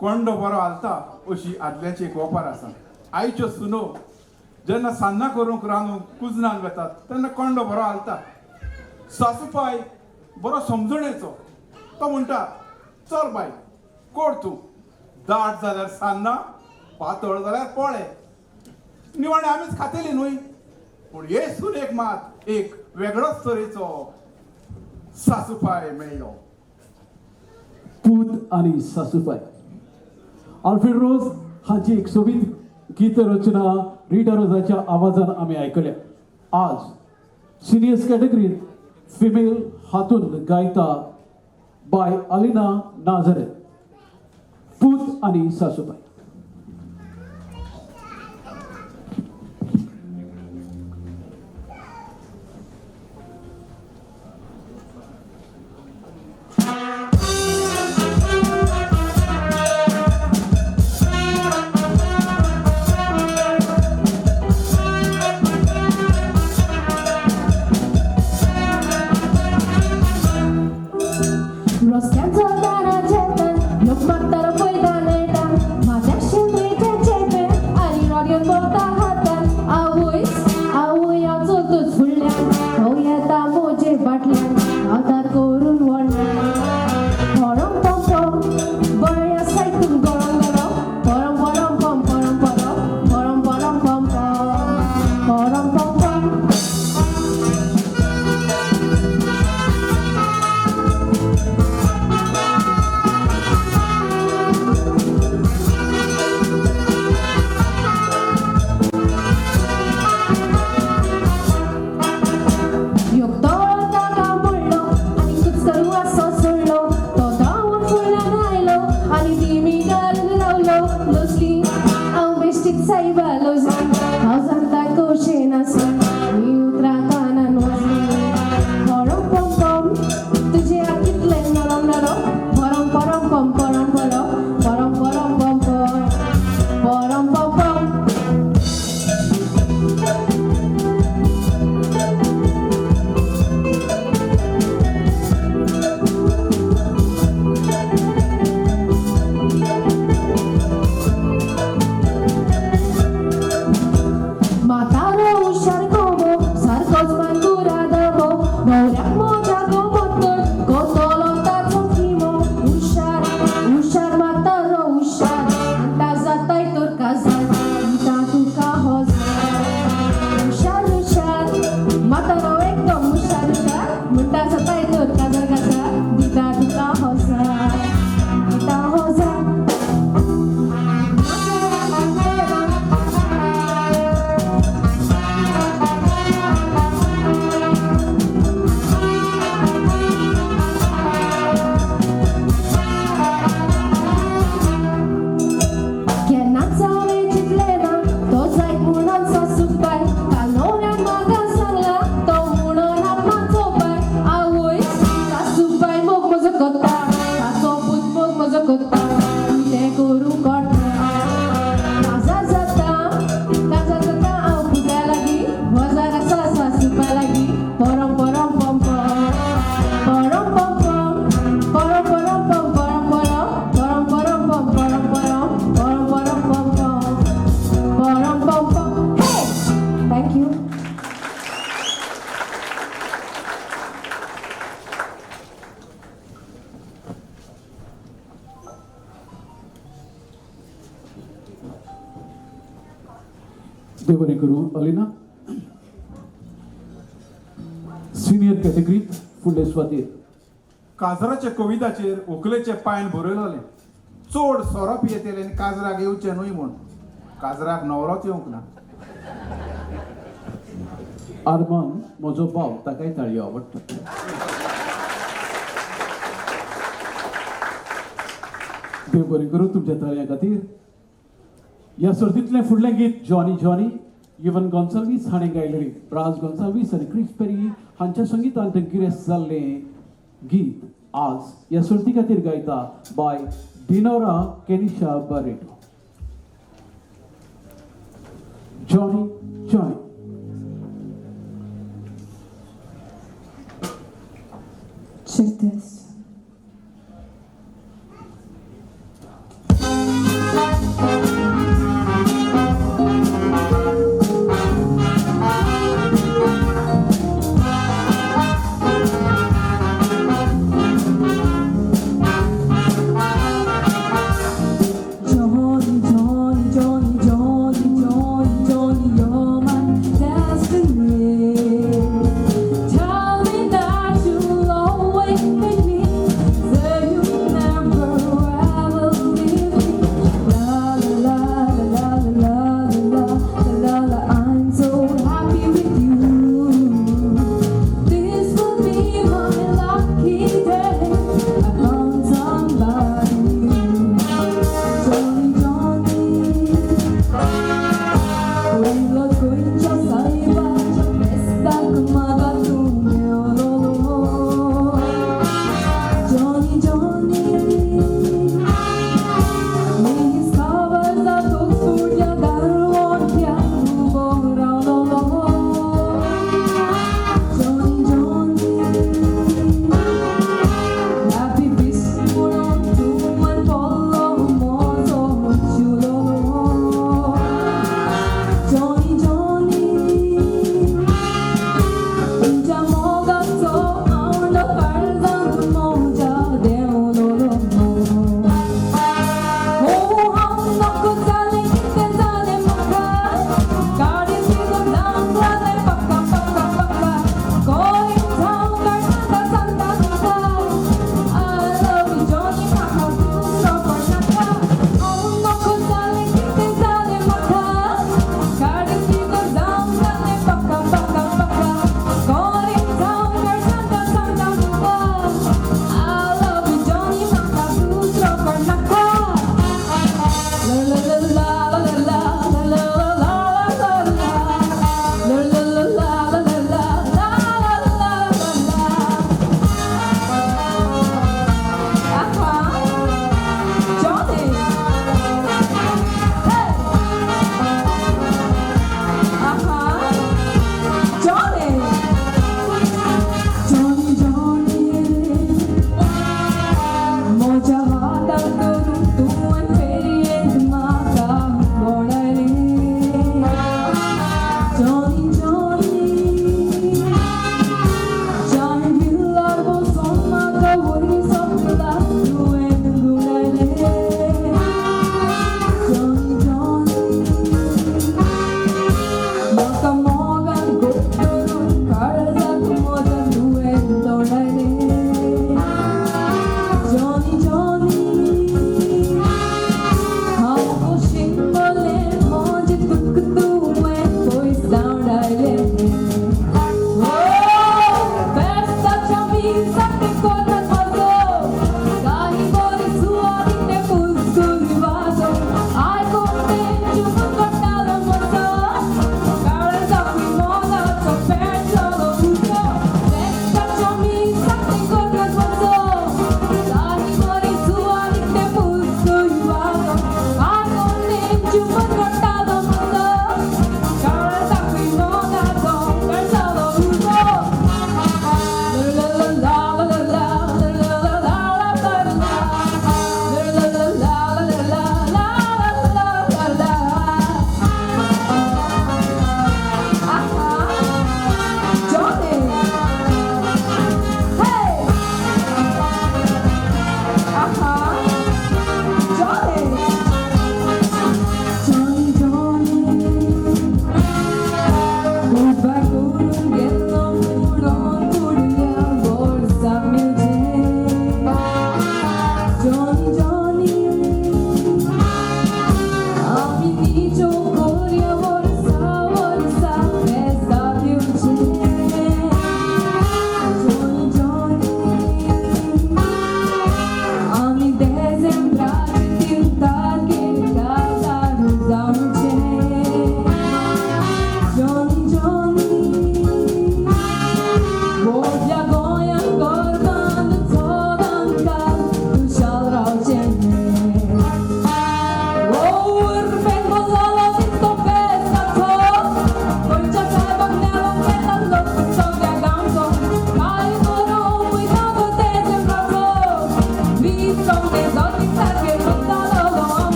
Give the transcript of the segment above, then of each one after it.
कोंडो बरो हालता अशी आदल्याची एक ओपार आसा. आयच्यो सुनो जेन्ना सान्नां करूंक रांदूंक कुजनाक वतात तेन्ना कोंडो बरो हालता. सासूपाय बरो समजणेचो. तो म्हणटा, चल बाय कोड तूं, दाट जाल्यार सान्नां, पातळ जाल्यार पोळे. निवणे आमीच खातेली न्हय. पूण हे सुनेक मात एक वेगळोच तरेचो सासूपाय मेळ्ळो. पूत आणि सासूपाय. आल्फ्रेड रोज हाची एक सोबीत गीत रचना रिटा रोजाच्या आवाजान आमी आयकल्या. आज सिनियर्स कॅटेगरीत फिमेल हातून गायता बाय अलिना नाझारेथ. पूत आणि सासूबाई. देवरे करू अलिना. सिनियर कॅटेगरीत फुडले सुवातेर काजराच्या कविताचेर व्हंकलेचे पायन बरयलोलें. चड सोरोप येतले आनी काजराक येवचें न्हय म्हूण. काजराक नवरोच येवंक ना. आर्मान म्हजो भाव, ताकाय ताळयो आवडटा. देव बरें करूं तुमच्या ताळयां खातीर. ह्या सर्तींतलें फुडलें गीत जॉनी जॉनी इवन गॉन्साल्वीस हाणें गायलेलें. ब्रास गॉन्साल्वीस आनी क्रिस पेरी हांच्या संगीतांत गिरेस्त जाल्लें गीत आज ह्या सर्ती खातीर गायता by Dinora Kenisha Barreto. Johnny Johnny. Check this.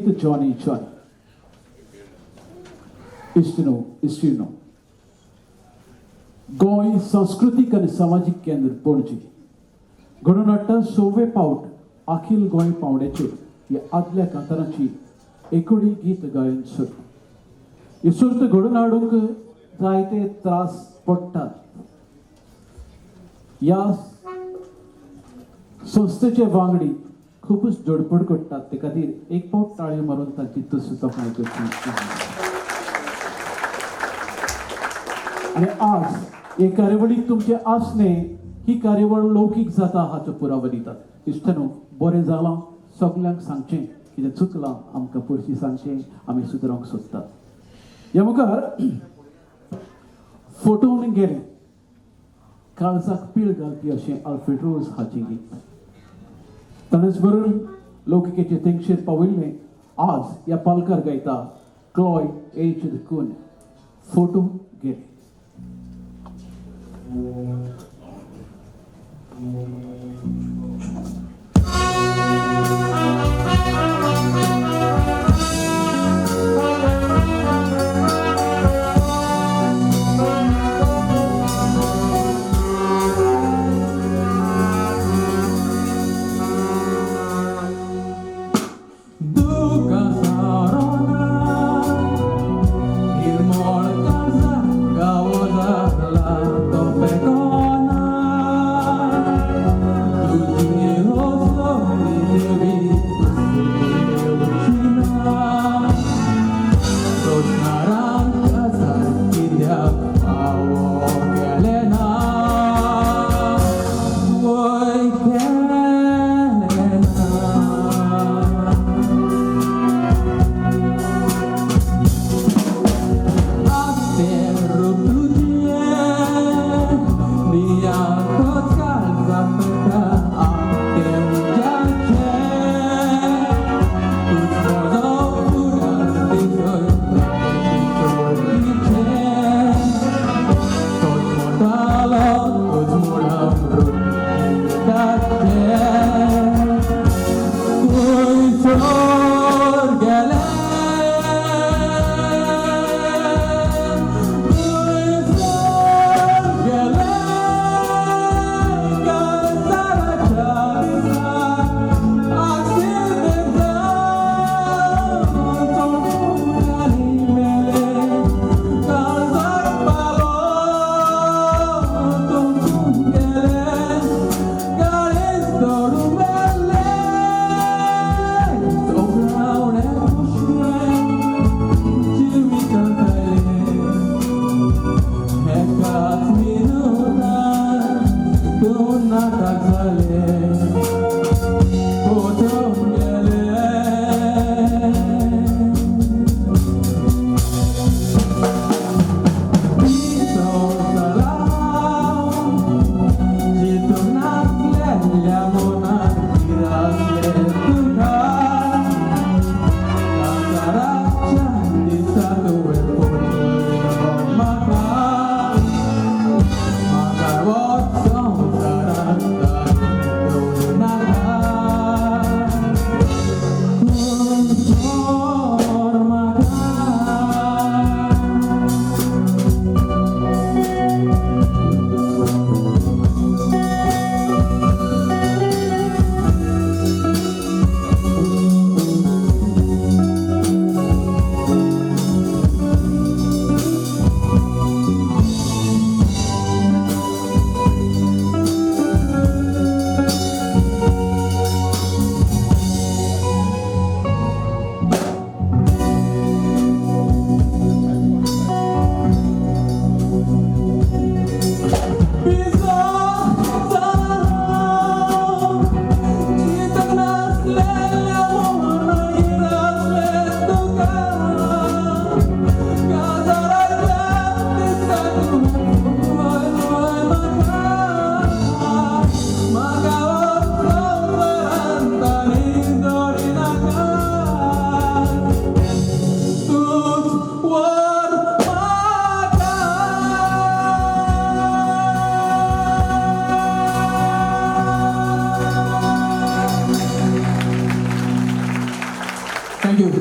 गीत जॉनी जॉनी. इश्टिनो गोंय सांस्कृतिक आनी सामाजीक केंद्र पणजी घडोवन हाडटा 6वें फावट अखिल गोंय पावंड्याचेर ह्या आदल्या कांताराची एकोडी गीत गायन सर्त. ही सर्त घडोवन हाडूंक जायते त्रास पडटात. ह्या संस्थेचे वांगडी खूपच धडपड करतात. ते खातीर एक फावट ताळयो मारून तांची तोखणाय करची. आणि आज हे कार्यावळीक तुमचे आसने ही कार्यावळ लौकीक जाता हाचो पुरावो दितात. इश्टनो बरें जालां सगल्यांक सांगचें कितें चुकलां आमकां परशी सांगचें आमी सुदारूंक सोदतात. ह्या मुखार फोटोवन गेले काळजाक पीळ घालपी अशें आल्फ्रेड रोज हाचें गीत. ताणेच बरोवन लौकिकेचे तेंगशेर पावयल्लें आज ह्या पालकार गायता क्लॉय एच कून फोटो गेले.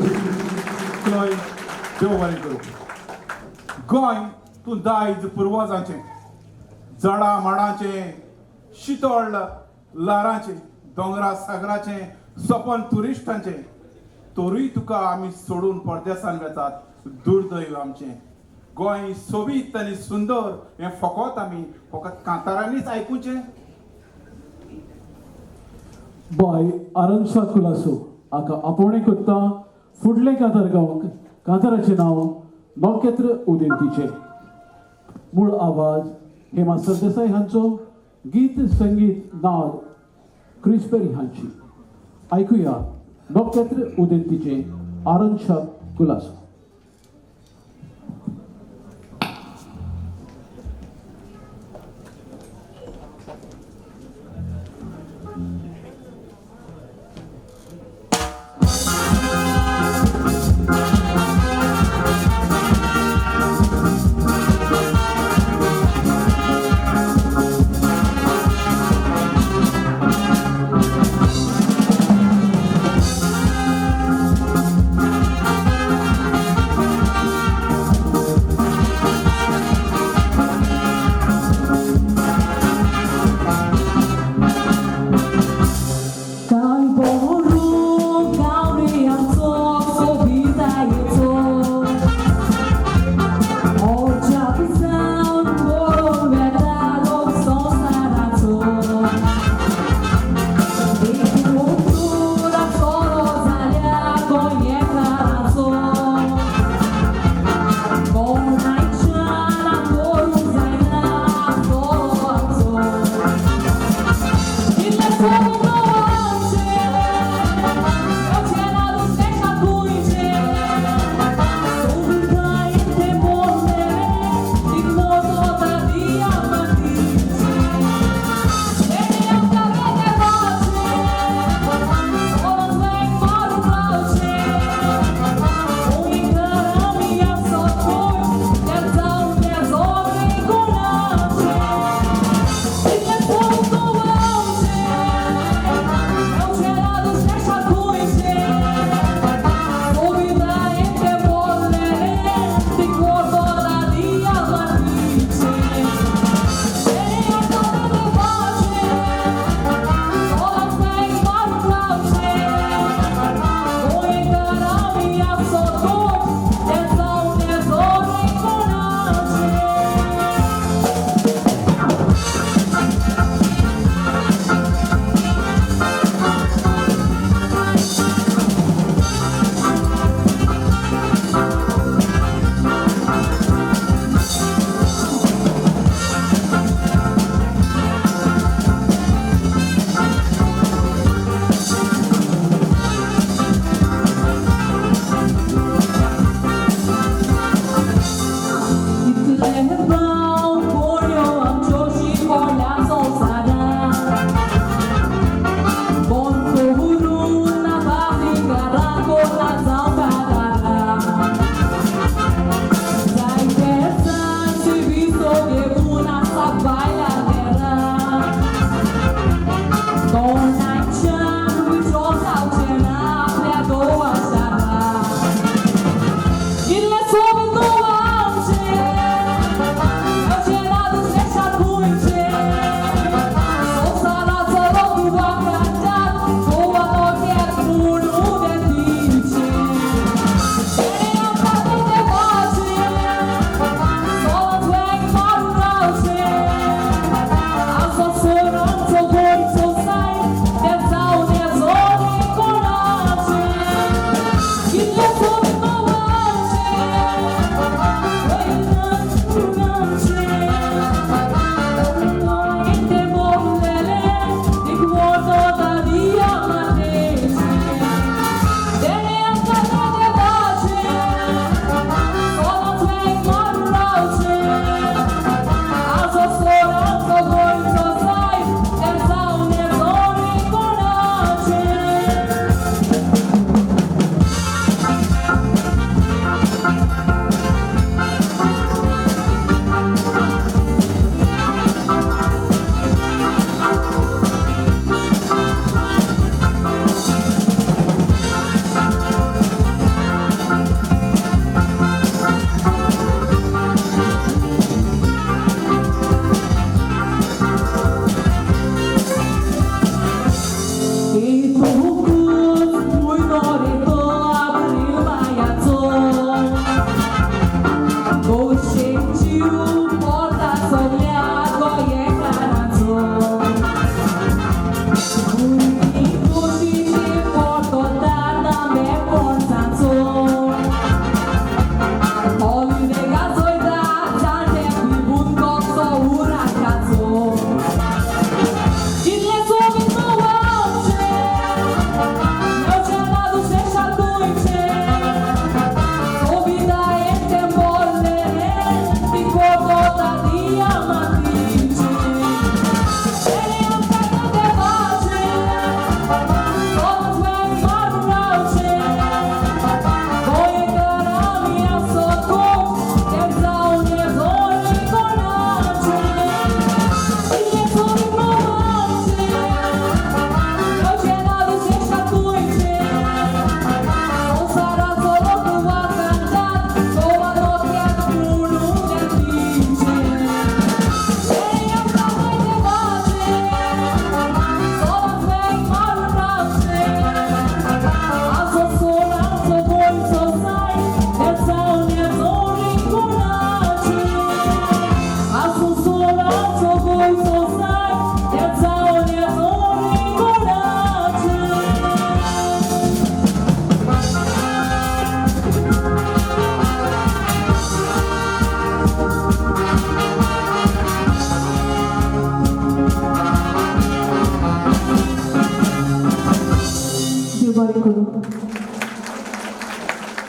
थंय देव बरें करूं. गोंय तूं दायज पुर्वजांचें, जडा माडाचें, शितळ लारांचें, दोंगरा सागराचें, सपन ट्युरिस्टांचें. तोरूय तुका आमी सोडून परदेसान वेतात, दुर्दैव आमचें. गोंय सोबीत आनी सुंदर हें फकत आमी फकत कांतारांनीच आयकुचें. बाय आरंसा कुलासो हाका आपोवणें करता फुडले कांतार गांवांक कांताराचें नांव नौकेत्र उदेंतीचें. मूळ आवाज हेमा सरदेसाय हांचो, गीत संगीत नाद क्रिस पेरी हांची. आयकुया नौकेत्र उदेंतीचें आरंसा कुलासो.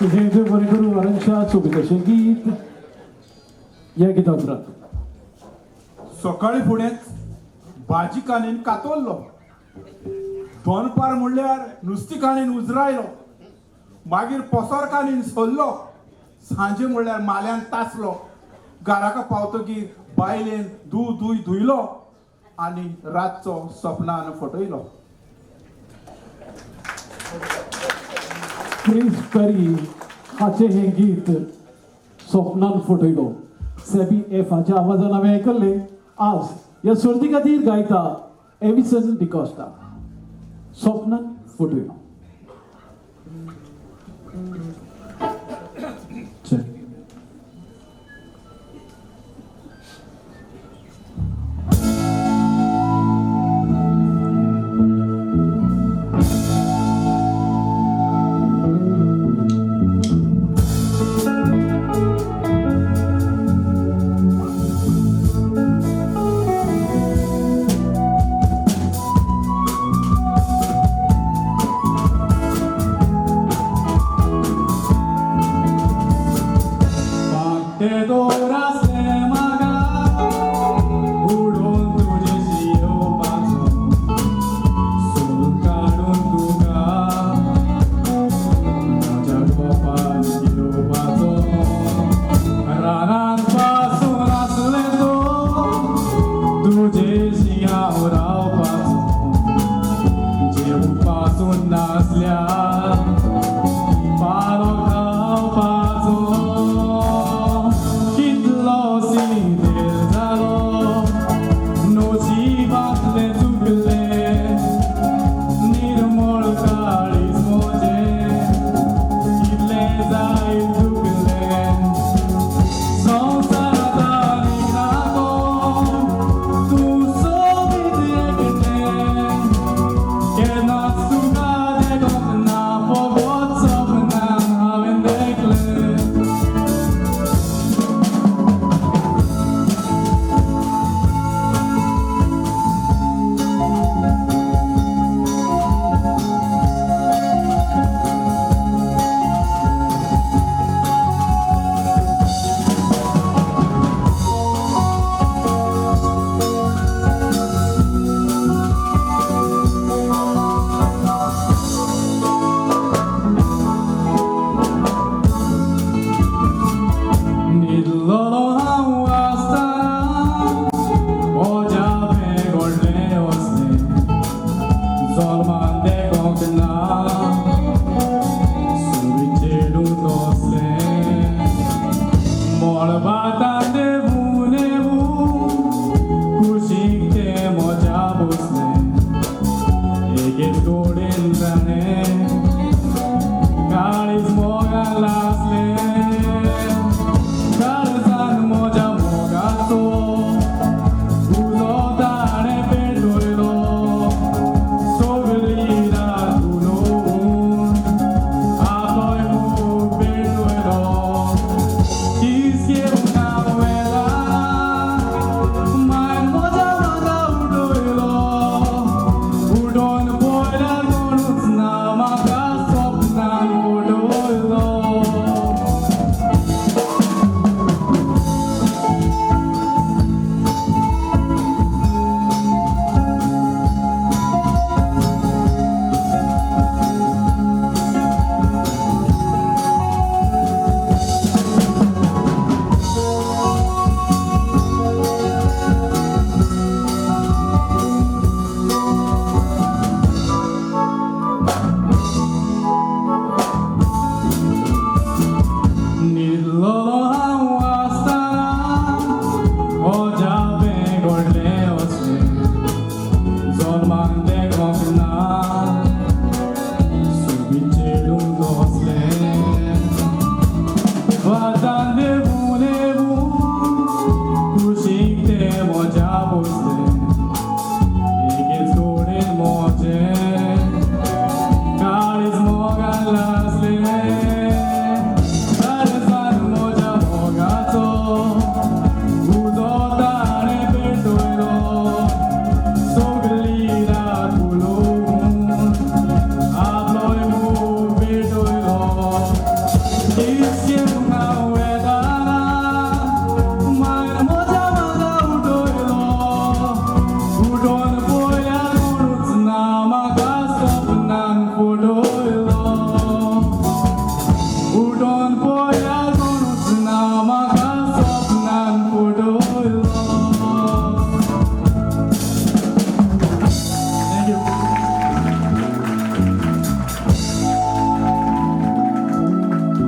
तुझे देव बरें करूं वारांच्या सोबीतशें गीत ह्या गिता उपरांत सकाळी फुडेंच भाजी कानीन कातोल्लो दोनपार म्हणल्यार नुस्ती कानीन उजरायलो मागीर पोसोर कानीन सोल्लो सांजे म्हणल्यार माल्यान तासलो घराका पावतकीर बायलेन धुयलो आनी रातचो सपनान फटयलो. क्रिस पेरी हाचें हें गीत स्वप्नान फटयलो सेबी एफाच्या आवाजान हांवें आयकल्लें. आज ह्या सर्ती खातीर गायता एविसन डिकॉस्टा स्वप्नान फटयलो.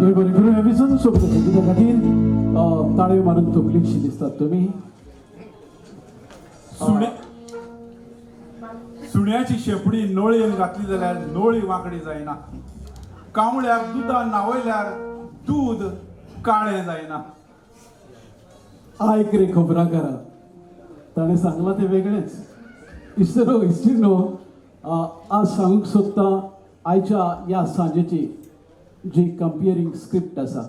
बरें करून ह्या विसरून सोबत कित्या खातीर ताळयो मारून तकलीशी दिसतात तुमी सुण्याची शेपडी नोळयेन घातली जाल्यार नोळी वांकडी जायना. कावळ्याक दुदान न्हावयल्यार दूद काळें जायना. आयक रे खबराकारा ताणें सांगलां तें वेगळेंच. इश्टिनो आज सांगूंक सोदता आयच्या ह्या सांजेची जी कंपेरिंग स्क्रिप्ट आसा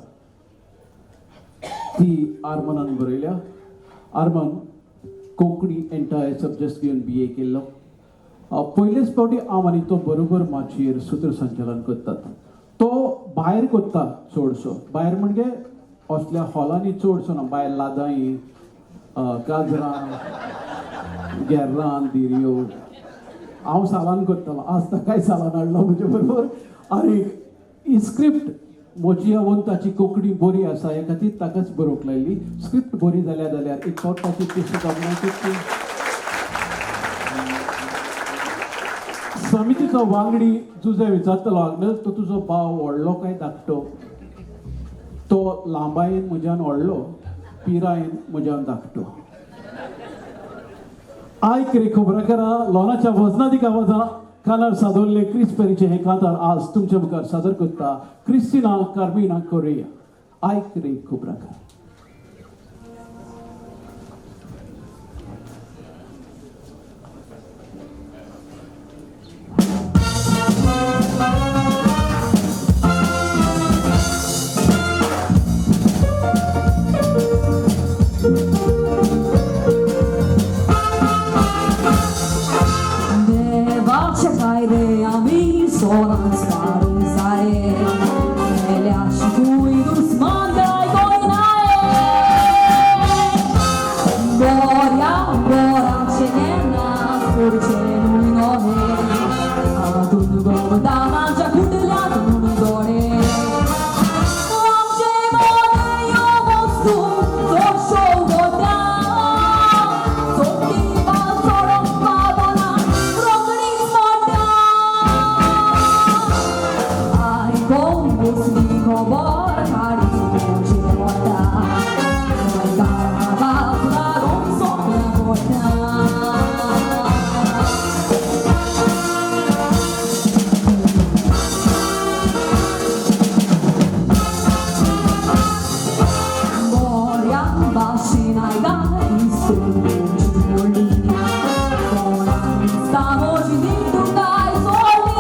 ती आर्मनान बरयल्या. आर्मन कोंकणी एंटायर सब्जेक्ट घेवन BA केल्लो. पयलेच फावटी हांव आनी तो बरोबर माचयेर सूत्रसंचालन करतात. तो भायर कोत्ता चडसो. भायर म्हणजे असल्या हॉलांनी चडसो ना. भायर लादाई गाजरां गेर्रां दिरयो हांव सालान करतालो. आज ताकाय सालान हाडलो म्हजे बरोबर. आनी ही स्क्रिप्ट म्हजी आवोन ताची कोंकणी बरी आसा ह्या खातीर ताकाच बरोवंक लायली. स्क्रिप्ट बरी जाल्यार एक फावट ताची टेस्ट काडून समितीचो वांगडी तुजे विचारतलो आग्नल तो तुजो भाव व्हडलो काय धाकटो. तो लांबायेन म्हज्यान व्हडलो पिरायेन म्हज्यान धाकटो. आयक रे खबराकारा लोनाच्या वजनादीक आवाजां कानार सादोरले क्रिस पेरीचे हे कांतार आज तुमच्या मुखार सादर करता क्रिस्टिना कार्मिना कोरेया. आयक रे खबराकारा. Sono sparisare e le asci cui dus mandai goinae Bora cenena forse lui nove ad un go da mangia cutelato non dore Oggi mone io posso so show goda Sotti ma solo padana romani spada Musli khobor khari soche mota Gaba claron sopla mota Moriam bashina gari soche moli Koran stamos dindu kai soli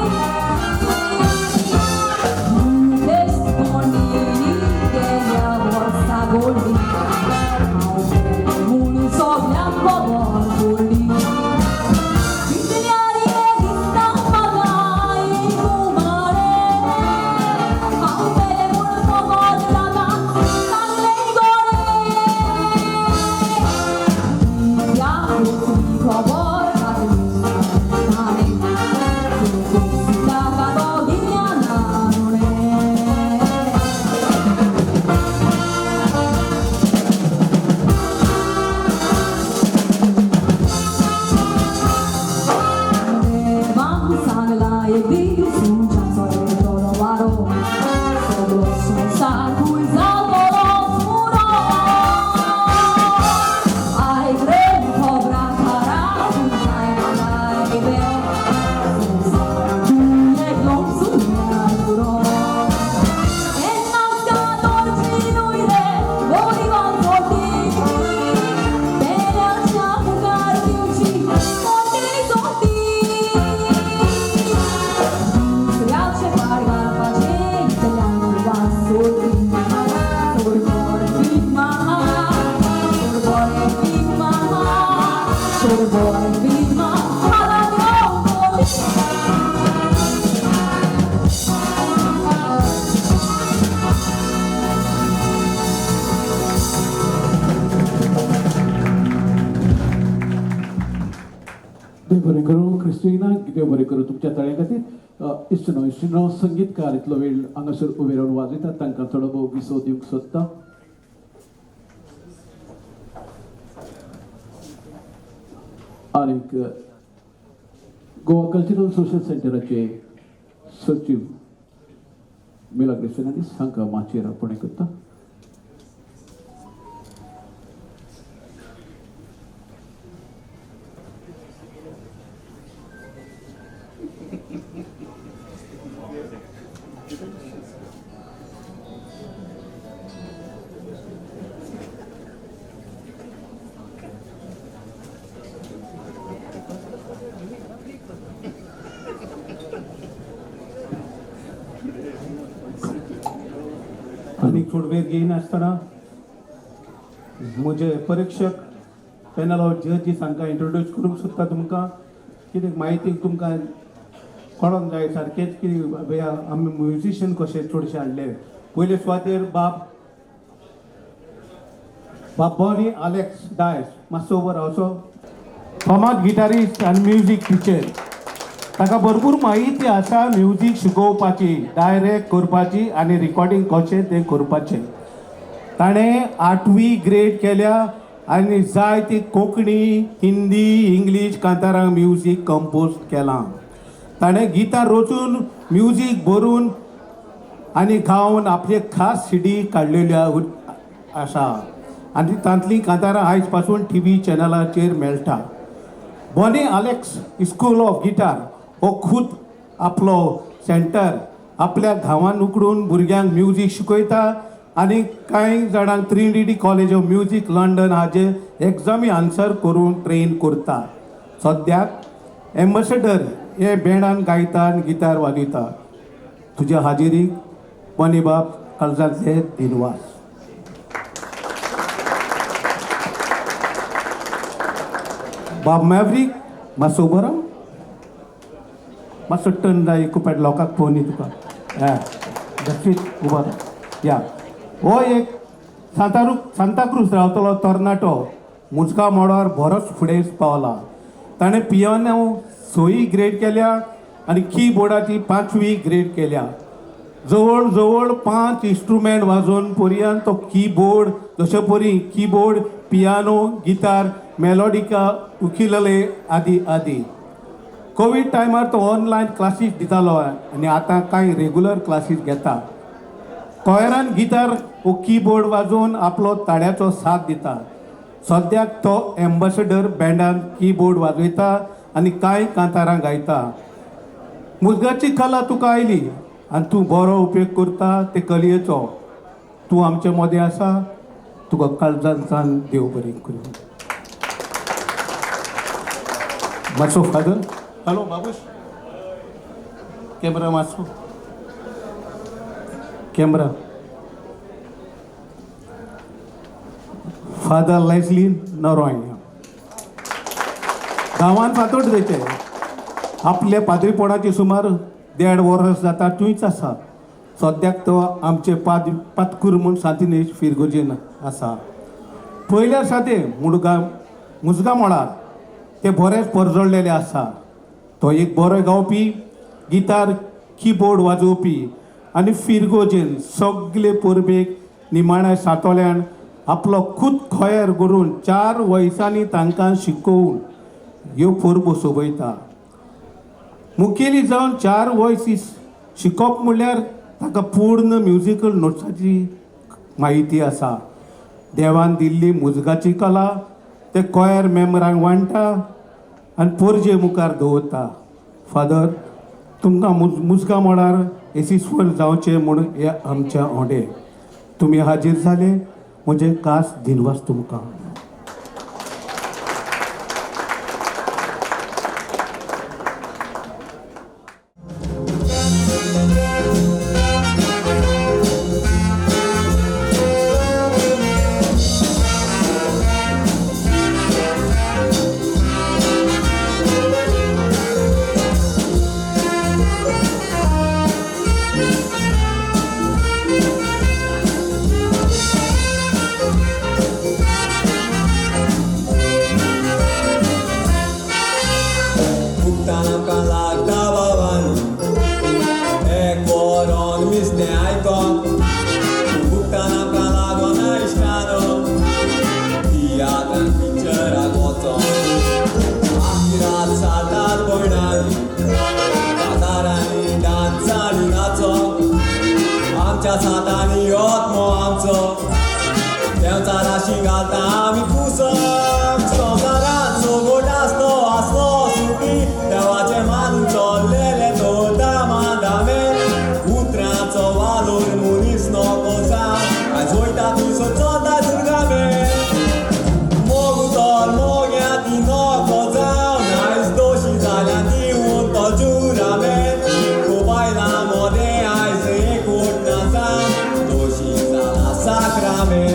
देव बरें करूं Christina देव बरें करूं तुमच्या तळ्या खातीर इश्टिनो संगीतकार इतलो वेळ हांगासर उबे रावन वाजयतात तांकां थोडो भोव विसव दिवंक सोदता. आनीक गोवा कल्चरल सोशल सेंटराचे सचिव मिलाग्रेशनादीस हांकां माचयेर अर्पण करता. आनी थोडी वेळ घेयन आसतना म्हजे परीक्षक पॅनल ऑफ जजीस हांकां इंट्रोड्यूस करूंक सोदता तुमकां. कितें म्हायती तुमकां कळोंक जाय सारकेंच की आमी म्युजिशियन कशे चडशे हाडले. पयले सुवातेर बाब बॉनी आलेक्स डायस मातसो उबो रावचो. फामाद गिटारिस्ट आनी म्युजीक टिचर. ताका भरपूर म्हायती आसा म्युजीक शिकोवपाची, डायरेक्ट करपाची आनी रिकॉर्डिंग कशें तें करपाचें. ताणें 8वी ग्रेड केल्या आनी जायती कोंकणी, हिंदी, इंग्लीश कांतारांक म्युजीक कंपोज केलां. ताणें गिटार रचून म्युजीक बरोवन आनी गावन आपले खास सीडी काडलेल्यो आसा आनी तांतलीं कांतारां आयज पासून टीव्ही चॅनलाचेर मेळटा. Bonnie Alex school of guitar हो खूद आपलो सेंटर आपल्या गांवांत उकडून भुरग्यांक म्युजीक शिकयता आनी कांय जाणांक Trinity college of music London हाजे एग्जामी आन्सर करून ट्रेन करता. सद्याक एम्बेसेडर हे बँडान गायता आनी गिटार वाजयता. तुज्या हाजेरीक बॉनी बाब काळजांतले दिनवास. बाब मॅवरीक मातसो उबो राव. मातसो टर्न जाय कुपेट लोकांक पळोवनी तुका. उबो राव. या हो एक सांताक्रूज रावतलो तरणाटो मुजगा मोडार बरोच फुडें पावला. ताणें पियानो 6वी ग्रेड केल्या आनी कीबोर्डाची 5वी ग्रेड केल्या. जवळ जवळ 5 इंस्ट्रुमेंट वाजोवन पर्यंत तो कीबोर्ड जशे परी कीबोर्ड, पियानो, गिटार, मेलोडिका, उकिलेले आदी आदी. कोवीड टायमार तो ऑनलायन क्लासीस दितालो आनी आतां कांय रेगुलर क्लासीस घेता. कोयरान गिटार वो कीबोर्ड वाजोवन आपलो ताड्याचो साथ दिता. सद्याक तो एम्बेसेडर बँडान कीबोर्ड वाजयता आनी कांय कांतारां गायता. मुजगाची कला तुका आयली आनी तूं बरो उपेग करता ते कलयेचो. तूं आमचे मदें आसा. तुका काळजांतल्यान देव बरें करूं. मातसो फादर. हॅलो बाबूश. कॅमेरा मातसो. कॅमेरा. फादर लेस्ली नॉरॉय गांवांत फातोड तेचे. आपल्या पाद्रीपणाची सुमार 1.5 वर्स जाता थंयच आसा. सद्याक तो आमचे पातकूर म्हूण सांतिनेश फिरगोजेन आसा. पयल्या सादें मुजगा मोडार ते बरेंच परजळलेले आसा. तो एक बरो गावपी, गिटार, कीबोर्ड वाजोवपी आनी फिरगोजेन सगळे परबेक निमाण्या सातोल्यान आपलो खूद खोयर करून 4 वर्सांनी तांकां शिकोवन ह्यो परबो सोबयता. मुखेली जावन 4 वर्स शिकप म्हणल्यार ताका पूर्ण म्युजिकल नोट्साची म्हायती आसा. देवान दिल्ली मुजगाची कला ते कोयर मेंबरांक वांटा आनी पोरजे मुखार दवरता. फादर तुमकां मुजगा मोडार येसीस्वर जावचें म्हूण हे आमच्या ओंडे. तुमी हाजीर जाले म्हजे खास दिनवास तुमकां. आनी योत्मो आमचो देंवचा राशी घालता आमी कुसक संवसारांत सोबोट आसलो आसलो सुखी देवाचे मानून चल्लेले चलता मांदामे उतरांचो वालोर मनीस नको जावं आयज वयता थंयसर चलता दुर्गामे मोग उतर मोग्या ती नको जावं आयज दोशी जाल्या दिवून तो जुरामे बायलां मोदें आयज एकवट नाचा दोशी जाला साकरामे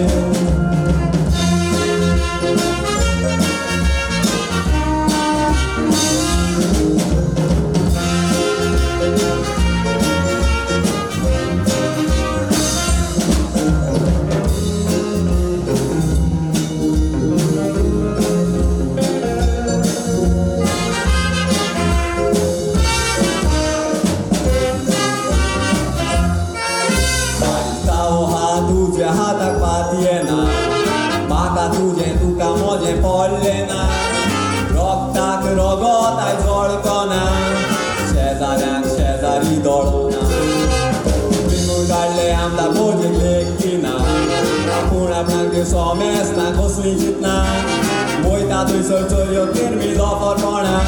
तुझ्या हाताक पात येना म्हाका तुजें तुका मोजें पडलें ना रोगताक रोगोत आयज वळखना शेजाऱ्यांक शेजारी दळना विंगून काडले आमदार मोजेक लेखी ना आपूण आपणाक त्यो सोमेस ना कसली चिंतना वयता थंयसर चलयो तेरमी दोफरपणा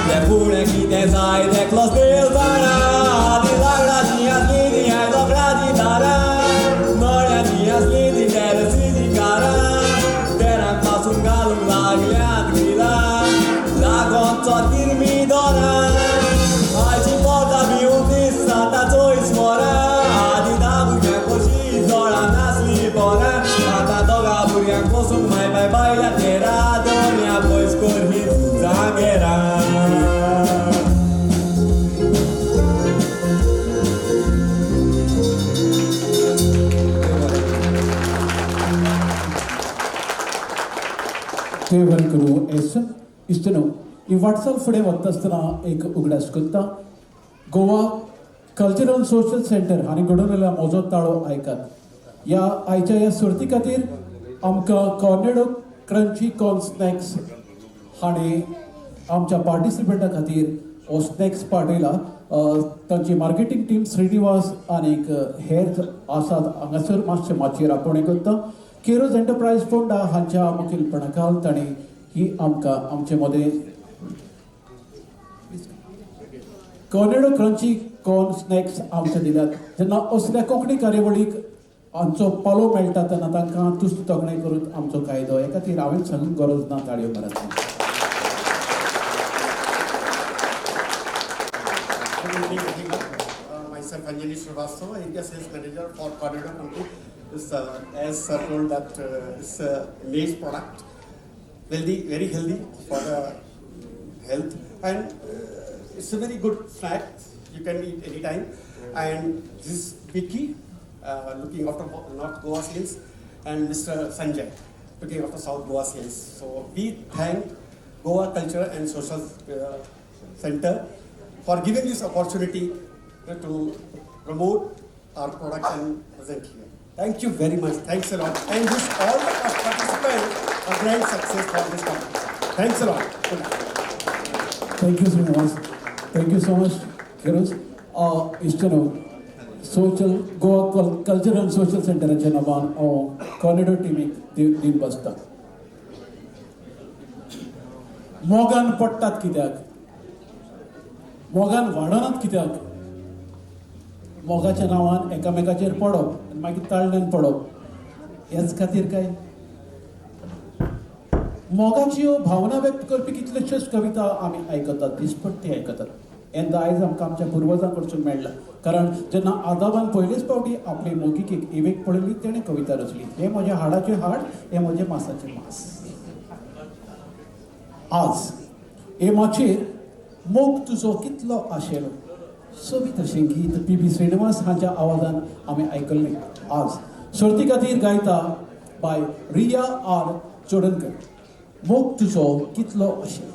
ते फुडें कितें जाय तेकलोच देव जाणा आदी लाकडाची आसली ती आयज लोकडाची दारां नळ्याची असली ती टॅरसीची कारां तेरांक पासून घालूंक लागल्यात गिलां जागोंचो तिरमी दोरां आयची पोटां भिवून दीस जाता चोयस वरां आदी धा भुरग्यांक कशी जोळां नासली पोरां आतां दोगा भुरग्यांक पसून माय बायल्या तेरा दोनया पयस कर ही जागेरां ते बरें करूं एस इश्टनो ही वाटचाल फुडें वता आसतना एक उगडास करता गोवा कल्चरल सोशल सेंटर हांणी घडोवन म्हजो ताळो आयकात ह्या आयच्या ह्या सर्ती खातीर आमकां कॉर्नेडो क्रंची कॉर्न स्नॅक्स हांणी आमच्या पार्टिसिपेंटा खातीर हो स्नॅक्स पाठयला तांची मार्केटींग टीम श्रीनिवास आनीक हेर आसात हांगासर मातशें माचयेर आपोवणें करता केरोज एंटरप्राइज फोंडा हांच्या मुखेलपणाखाल तांणी ही आमकां आमचे मदें कॉर्नेडो क्रंची कॉर्न स्नॅक्स आमचे दिल्यात जेन्ना असल्या कोंकणी कार्यावळीक आमचो पालो मेळटा तेन्ना तांकां तुस्त तोखणाय करून आमचो कायदो हे खातीर हांवें सांगूंक गरज ना ताळयो मारात Myself, Anjali Srivastava, India Sales Manager for Corridor Company. As sir told that it's a maize product, very healthy for the health, and it's a very good snack. You can eat anytime. And this is Vicky, looking after North Goa sales, and Mr. Sanjay, looking after South Goa sales. So we thank Goa Culture and Social Center for giving this opportunity to promote our product and present here. Thank you very much. Thanks a lot. And wish all the participants a grand success for this competition. Thanks a lot. Good night. Thank you, Srinivas. Thank you so much, Kiroz. Isto social Goa Culture and Social Center चे नावान cornetto टीमीक दिवन बसता. मोगान पडटात कित्याक? मोगान वाडनात कित्याक? मोगाच्या नांवान एकामेकाचेर पडप आनी मागीर ताळण्यान पडप हेच खातीर काय मोगाची भावना व्यक्त करपी कितल्योश्योच कविता आमी आयकतात दिसपट्टी आयकतात हें आयज आमकां आमच्या पुर्वजां कडसून मेळ्ळां कारण जेन्ना आदाबान पयलेच फावटी आपली मोगिकेक इवेक पळयली तेणें कविता रचली हें म्हज्या हाडाचें हाड हें म्हजें मांसाचें मांस आज हे माचयेर मोग तुजो कितलो आशेलो सोबीत अशें गीत पी श्रीनिवास हांच्या आवाजान आमी आयकल्लें आज सर्ती खातीर गायता बाय रिया आर चोडणकर मोग तुजो कितलो आशेलो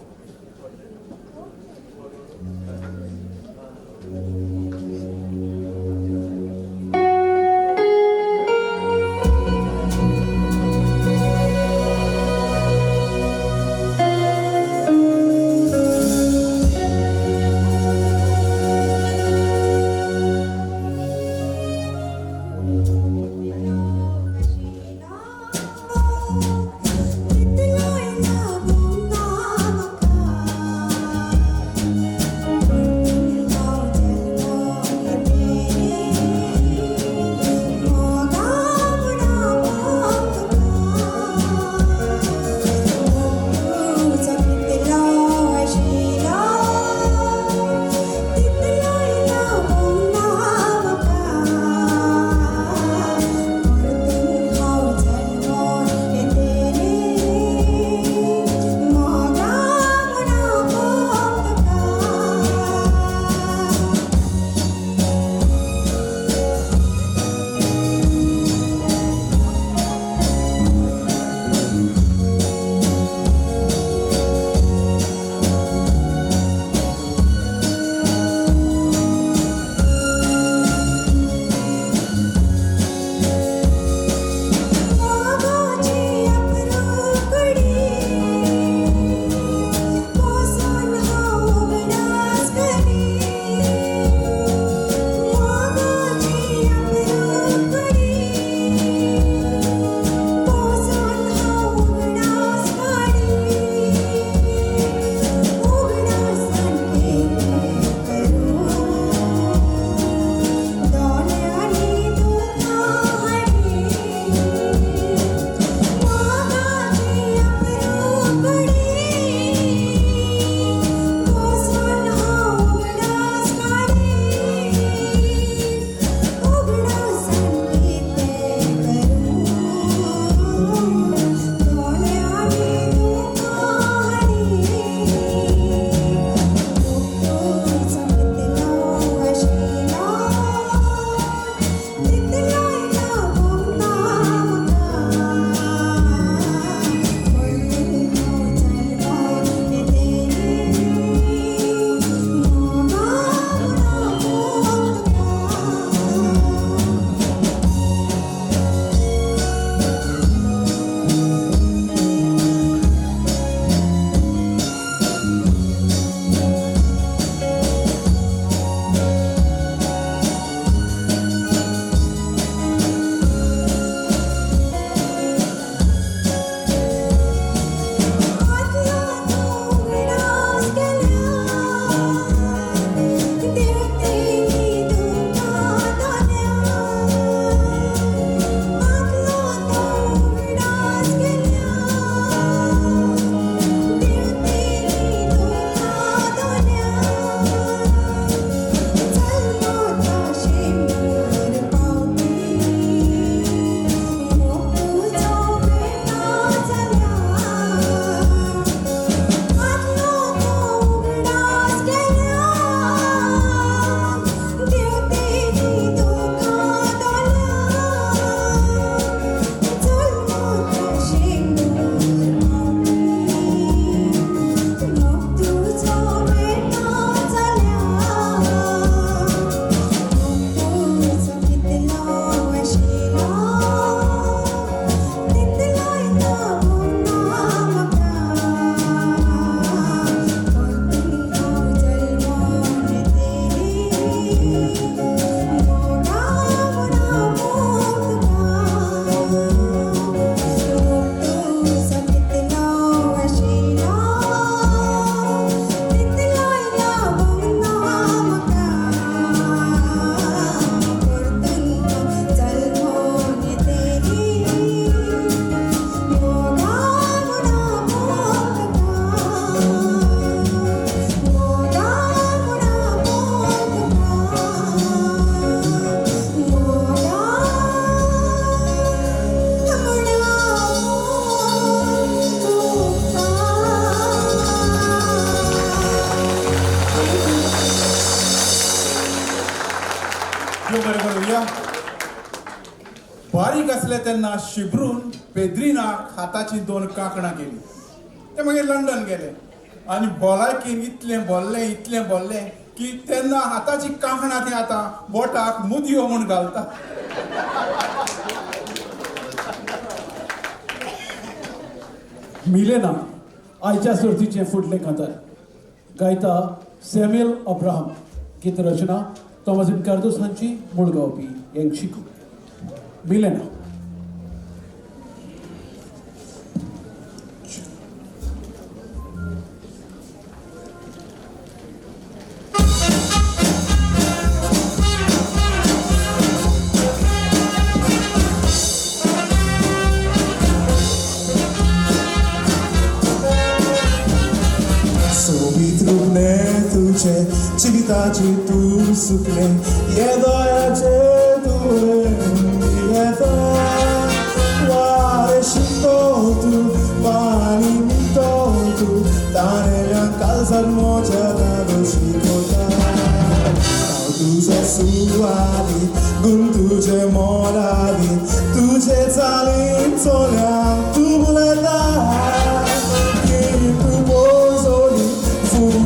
बारीक असले तेन्ना शिबरून पेद्रिनाक हाताची 2 कांकणां गेली. ते मागीर लंडन गेले आनी भलायकेन इतलें भरलें की तेन्ना हाताची कांकणां ती आतां बोटाक मुदयो म्हूण घालता. मिलेना आयच्या सर्तीचे फुडले कांतार गायता सॅम्युएल अब्राहम. गीत रचना तोमासीन कार्दोस हांची मूळ गावपी यांशिकू. मिलेना. तुझे चिविताची तू सुकले येदोयाचे तुळे येता वारे शिंतो तू पाणी मितो तू तानेल्या काळजात मोच्या दोषी कोता तुझे सुवादी गुण तुझे मोलादी तुझे चालीन चोल्या तू बुलेता तू बोजोली फूल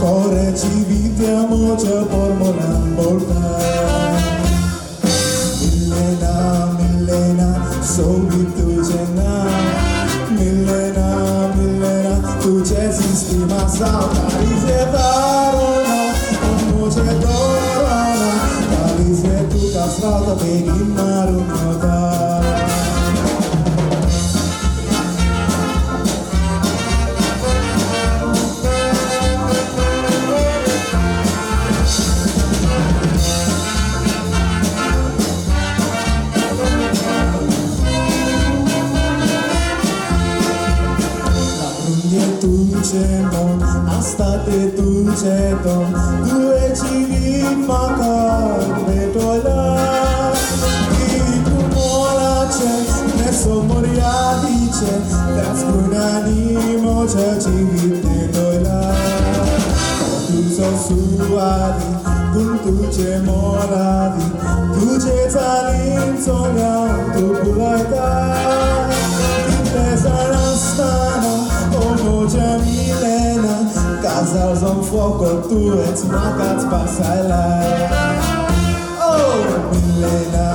Corre ci vitiamo già por molan volta. Millena, sobi tu cena. Millena, tu c'è sistema salta. Risetarona, moce dorana. Talisve tu casrata, peghi marunota. Astate tuce don due civi macar betola tu mola c'è nesso moria dice trascurani moce civi betola tu so suadi kun tuce moradi tuce zalin sonia tu pulaita te sarastana moce milena Casals în foc, tu îți macați pasaila. Oh, Milena,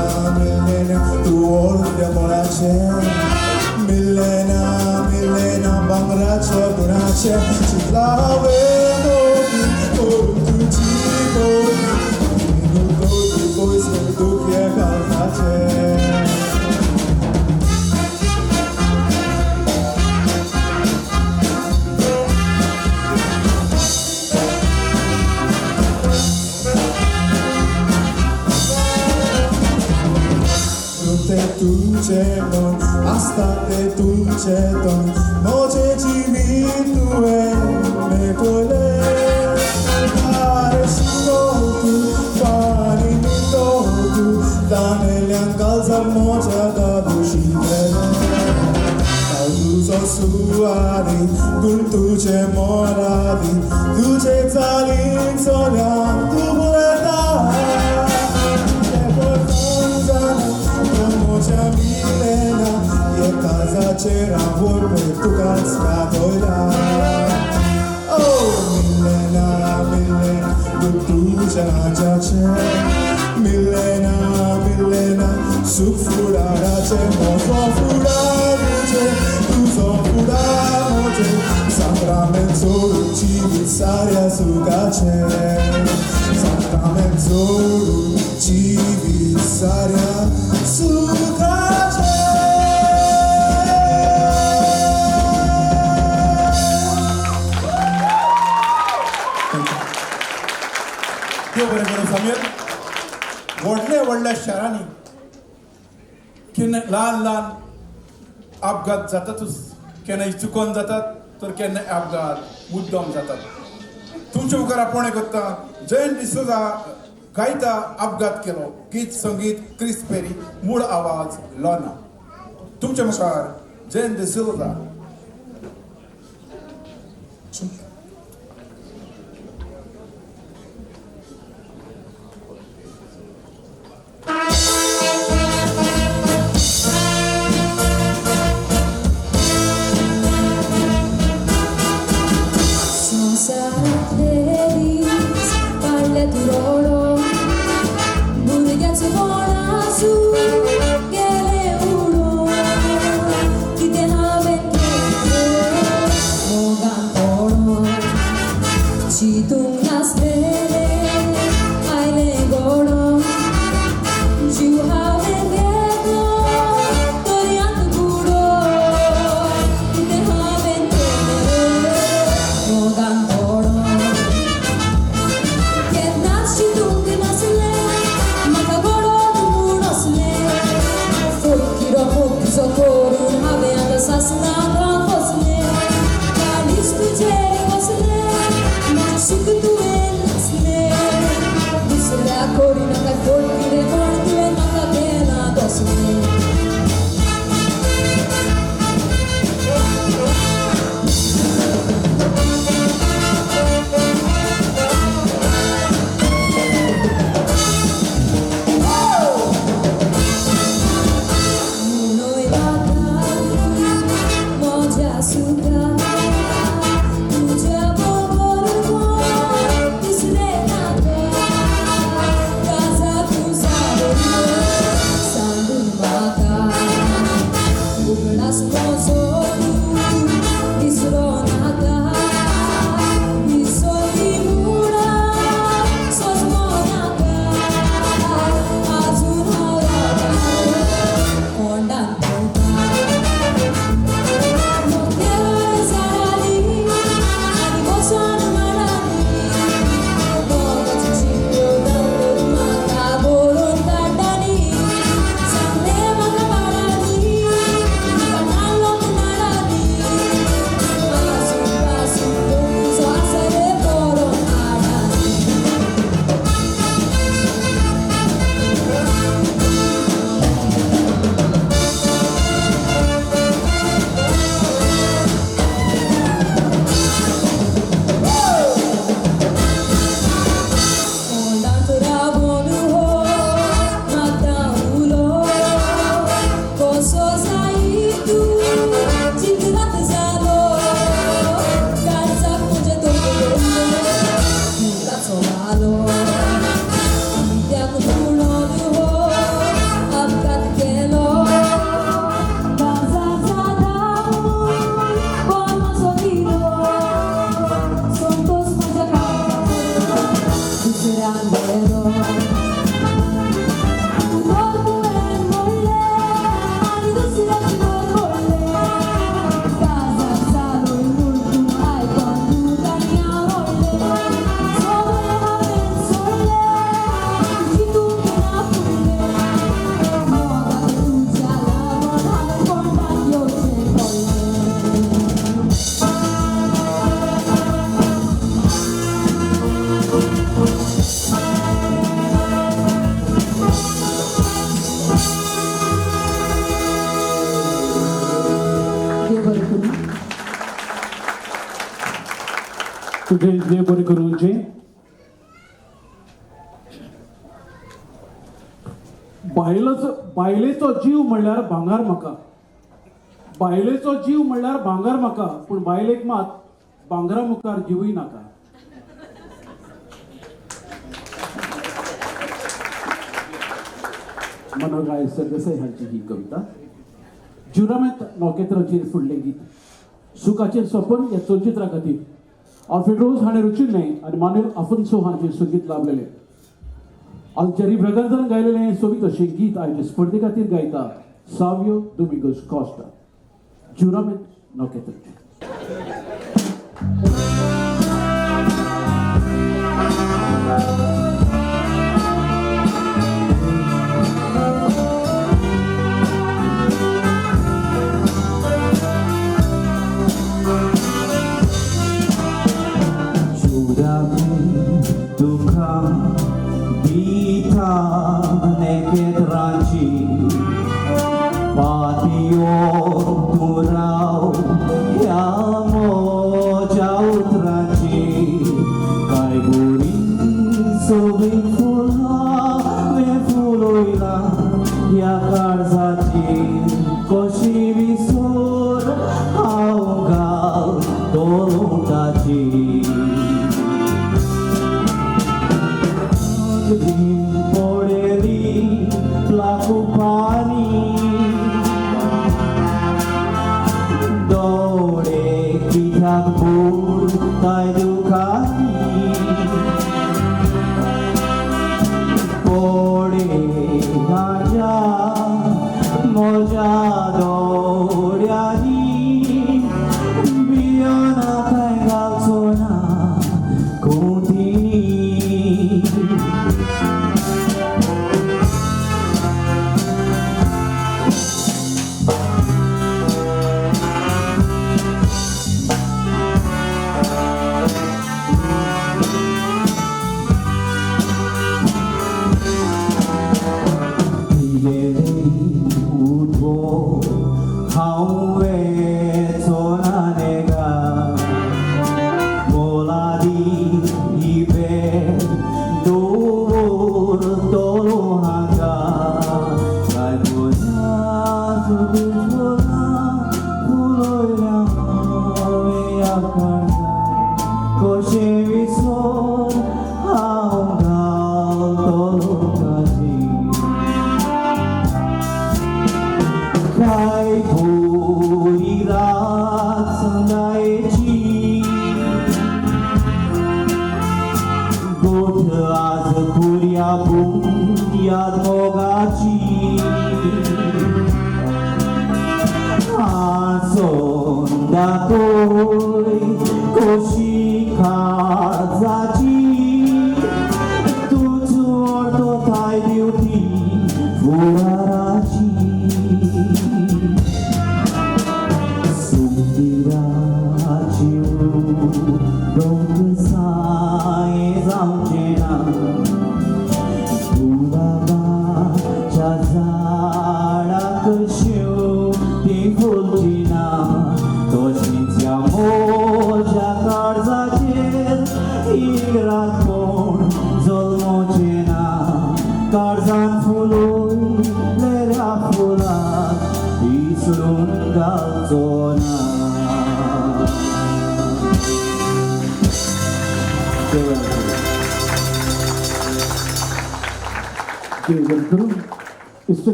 tu orfia morace. Milena, bangrace, dunace. Și plave topi, tu cico. Minul topi, poi să duc e calface. Tuceton, asta te tuceton, moce civitue metole, care și tu, banii mi totu, danele încalza mocea da dușitele. Au dus-o suadi, cum tuce moradi, tuce țalin solean, tu buleta, te portanzana, moja milena e casa c'era vorbe tu cascatoila. Oh milena tu c'era già c'è milena su furara c'è mozo furare c'è tu so furamo c'è sacramento civisaria su c'è sacramento civisaria su देव बरें करूं समीर. व्हडल्या शारांनी केन्ना ल्हान अपघात जातातूच. केन्नाय चुकोन जातात तर केन्नाय अपघात मुद्दम जातात. तुमच्या मुखार आपण करता जयंत डिसोजा गायता अपघात केलो. गीत संगीत क्रिस पेरी, मूळ आवाज लॉना. तुमच्या मुखार जयंत डिसोजा. तुझे देव बरें करूंचे. बायलेचो जीव म्हणल्यार भांगार म्हाका. बायलेचो जीव म्हणल्यार भांगार म्हाका, पूण बायलेक मात भांगरा मुखार जीवय नाका. मनोहर सरदेसाई हांची ही कविता. जुरामेंत नौकेत्राचेर फुडलें गीत. सुखाचें स्वप्न ह्या चलचित्रा खातीर आल्फ्रेड रोज हाणें रचिल्लें आनी मानुएल आफोन्सो हांचें संगीत लाभलेलें. अल्जेरी ब्रॅगांतल्यान गायलेलें सोबीत अशें गीत आयज स्पर्धे खातीर गायता सावियो दोमिंगोस कॉस्टा. जुरामेंत नौकेत्राचेर.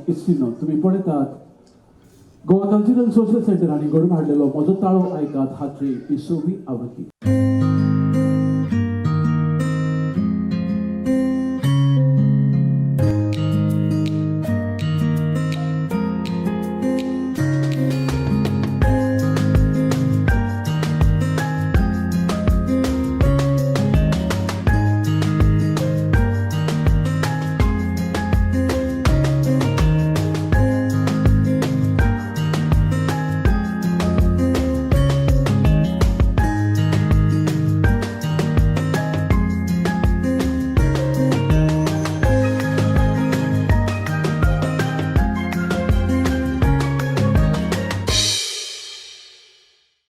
इस्टिनो तुम्ही पळयतात गोवा कल्चरल सोशल सेंटर हांणी घडोवन हाडलेलो म्हजो ताळो आयकात हाची ही 6वी आवृत्ती.